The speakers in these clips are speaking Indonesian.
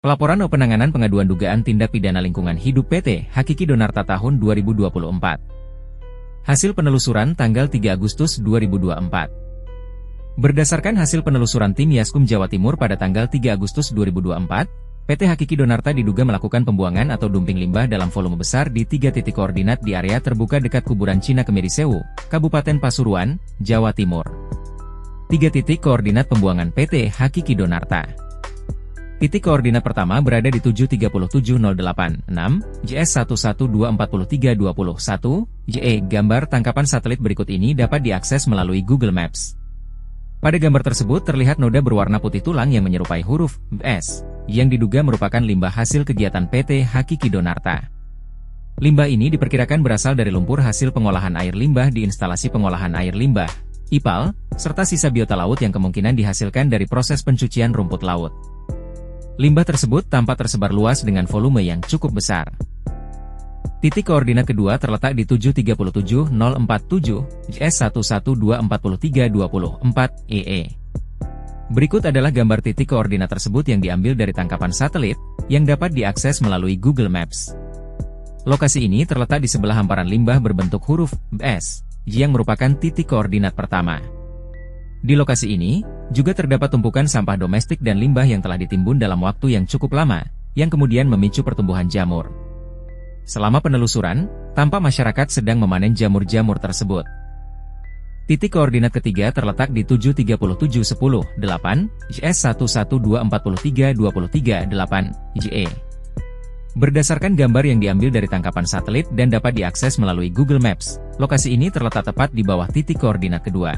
Pelaporan penanganan pengaduan dugaan tindak pidana lingkungan hidup PT Hakiki Donarta tahun 2024. Hasil penelusuran tanggal 3 Agustus 2024. Berdasarkan hasil penelusuran tim Yaskum Jawa Timur pada tanggal 3 Agustus 2024, PT Hakiki Donarta diduga melakukan pembuangan atau dumping limbah dalam volume besar di 3 titik koordinat di area terbuka dekat kuburan Cina Kemiri Sewu, Kabupaten Pasuruan, Jawa Timur. 3 titik koordinat pembuangan PT Hakiki Donarta. Titik koordinat pertama berada di 73708-6, JS112431, JE. Gambar tangkapan satelit berikut ini dapat diakses melalui Google Maps. Pada gambar tersebut terlihat noda berwarna putih tulang yang menyerupai huruf S, yang diduga merupakan limbah hasil kegiatan PT Hakiki Donarta. Limbah ini diperkirakan berasal dari lumpur hasil pengolahan air limbah di instalasi pengolahan air limbah, IPAL, serta sisa biota laut yang kemungkinan dihasilkan dari proses pencucian rumput laut. Limbah tersebut tampak tersebar luas dengan volume yang cukup besar. Titik koordinat kedua terletak di 737047, JS11243324, EE. Berikut adalah gambar titik koordinat tersebut yang diambil dari tangkapan satelit, yang dapat diakses melalui Google Maps. Lokasi ini terletak di sebelah hamparan limbah berbentuk huruf S, yang merupakan titik koordinat pertama. Di lokasi ini, juga terdapat tumpukan sampah domestik dan limbah yang telah ditimbun dalam waktu yang cukup lama, yang kemudian memicu pertumbuhan jamur. Selama penelusuran, tampak masyarakat sedang memanen jamur-jamur tersebut. Titik koordinat ketiga terletak di 73710-8, JS11243323-8, JE. Berdasarkan gambar yang diambil dari tangkapan satelit dan dapat diakses melalui Google Maps, lokasi ini terletak tepat di bawah titik koordinat kedua.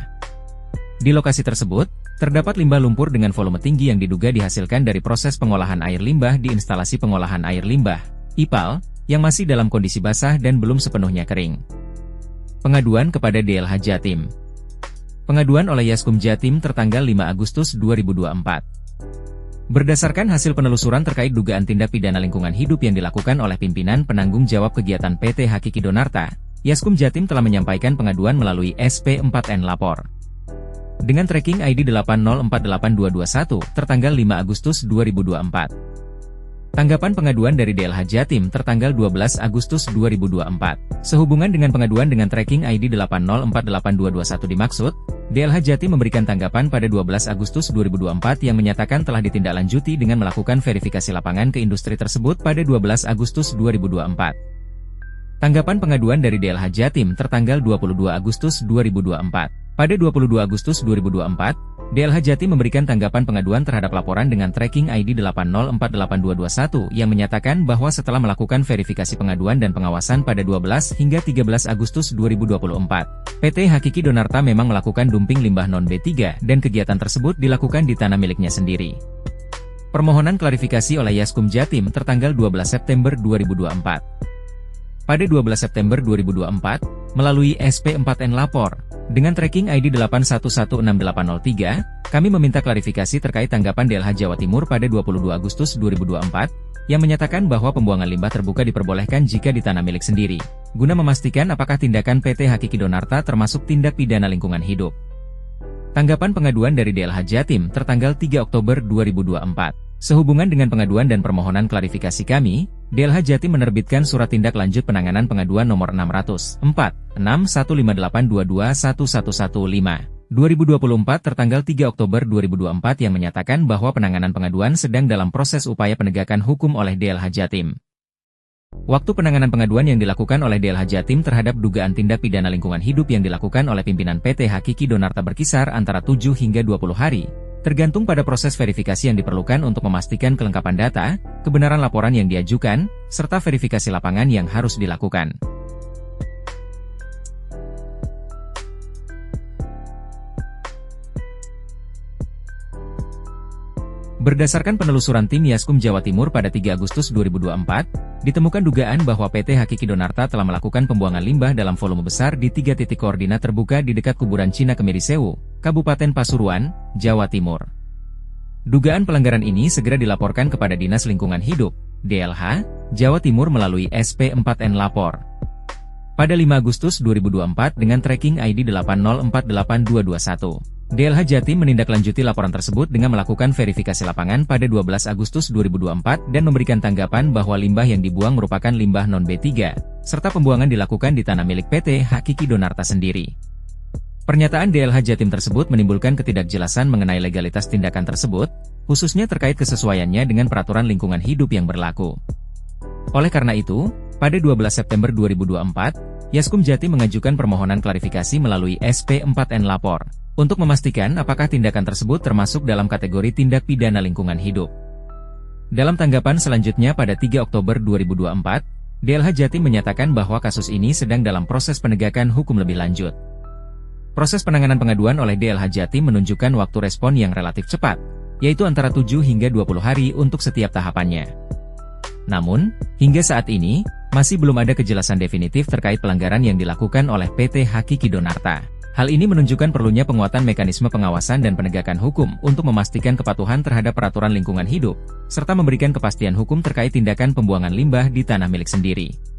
Di lokasi tersebut, terdapat limbah lumpur dengan volume tinggi yang diduga dihasilkan dari proses pengolahan air limbah di instalasi pengolahan air limbah, IPAL, yang masih dalam kondisi basah dan belum sepenuhnya kering. Pengaduan kepada DLH Jatim. Pengaduan oleh Yaskum Jatim tertanggal 5 Agustus 2024. Berdasarkan hasil penelusuran terkait dugaan tindak pidana lingkungan hidup yang dilakukan oleh pimpinan penanggung jawab kegiatan PT Hakiki Donarta, Yaskum Jatim telah menyampaikan pengaduan melalui SP4N Lapor. Dengan tracking ID 8048221 tertanggal 5 Agustus 2024. Tanggapan pengaduan dari DLH Jatim tertanggal 12 Agustus 2024. Sehubungan dengan pengaduan dengan tracking ID 8048221 dimaksud, DLH Jatim memberikan tanggapan pada 12 Agustus 2024 yang menyatakan telah ditindaklanjuti dengan melakukan verifikasi lapangan ke industri tersebut pada 12 Agustus 2024. Tanggapan pengaduan dari DLH Jatim tertanggal 22 Agustus 2024. Pada 22 Agustus 2024, DLH Jatim memberikan tanggapan pengaduan terhadap laporan dengan tracking ID 8048221 yang menyatakan bahwa setelah melakukan verifikasi pengaduan dan pengawasan pada 12 hingga 13 Agustus 2024, PT Hakiki Donarta memang melakukan dumping limbah non-B3 dan kegiatan tersebut dilakukan di tanah miliknya sendiri. Permohonan klarifikasi oleh Yaskum Jatim tertanggal 12 September 2024. Pada 12 September 2024, melalui SP4N Lapor, dengan tracking ID 8116803, kami meminta klarifikasi terkait tanggapan DLH Jawa Timur pada 22 Agustus 2024, yang menyatakan bahwa pembuangan limbah terbuka diperbolehkan jika di tanah milik sendiri, guna memastikan apakah tindakan PT Hakiki Donarta termasuk tindak pidana lingkungan hidup. Tanggapan pengaduan dari DLH Jatim tertanggal 3 Oktober 2024. Sehubungan dengan pengaduan dan permohonan klarifikasi kami, DLH Jatim menerbitkan surat tindak lanjut penanganan pengaduan nomor 604-6158221115/2024 tertanggal 3 Oktober 2024 yang menyatakan bahwa penanganan pengaduan sedang dalam proses upaya penegakan hukum oleh DLH Jatim. Waktu penanganan pengaduan yang dilakukan oleh DLH Jatim terhadap dugaan tindak pidana lingkungan hidup yang dilakukan oleh pimpinan PT Hakiki Donarta berkisar antara 7 hingga 20 hari. Tergantung pada proses verifikasi yang diperlukan untuk memastikan kelengkapan data, kebenaran laporan yang diajukan, serta verifikasi lapangan yang harus dilakukan. Berdasarkan penelusuran tim Yaskum Jawa Timur pada 3 Agustus 2024, ditemukan dugaan bahwa PT Hakiki Donarta telah melakukan pembuangan limbah dalam volume besar di 3 titik koordinat terbuka di dekat kuburan Cina Kemiri Sewu, Kabupaten Pasuruan, Jawa Timur. Dugaan pelanggaran ini segera dilaporkan kepada Dinas Lingkungan Hidup, DLH, Jawa Timur melalui SP4N Lapor. Pada 5 Agustus 2024 dengan tracking ID 8048221. DLH Jatim menindaklanjuti laporan tersebut dengan melakukan verifikasi lapangan pada 12 Agustus 2024 dan memberikan tanggapan bahwa limbah yang dibuang merupakan limbah non-B3, serta pembuangan dilakukan di tanah milik PT Hakiki Donarta sendiri. Pernyataan DLH Jatim tersebut menimbulkan ketidakjelasan mengenai legalitas tindakan tersebut, khususnya terkait kesesuaiannya dengan peraturan lingkungan hidup yang berlaku. Oleh karena itu, pada 12 September 2024, Yaskum Jatim mengajukan permohonan klarifikasi melalui SP4N Lapor, untuk memastikan apakah tindakan tersebut termasuk dalam kategori tindak pidana lingkungan hidup. Dalam tanggapan selanjutnya pada 3 Oktober 2024, DLH Jatim menyatakan bahwa kasus ini sedang dalam proses penegakan hukum lebih lanjut. Proses penanganan pengaduan oleh DLH Jatim menunjukkan waktu respon yang relatif cepat, yaitu antara 7 hingga 20 hari untuk setiap tahapannya. Namun, hingga saat ini, masih belum ada kejelasan definitif terkait pelanggaran yang dilakukan oleh PT Hakiki Donarta. Hal ini menunjukkan perlunya penguatan mekanisme pengawasan dan penegakan hukum untuk memastikan kepatuhan terhadap peraturan lingkungan hidup, serta memberikan kepastian hukum terkait tindakan pembuangan limbah di tanah milik sendiri.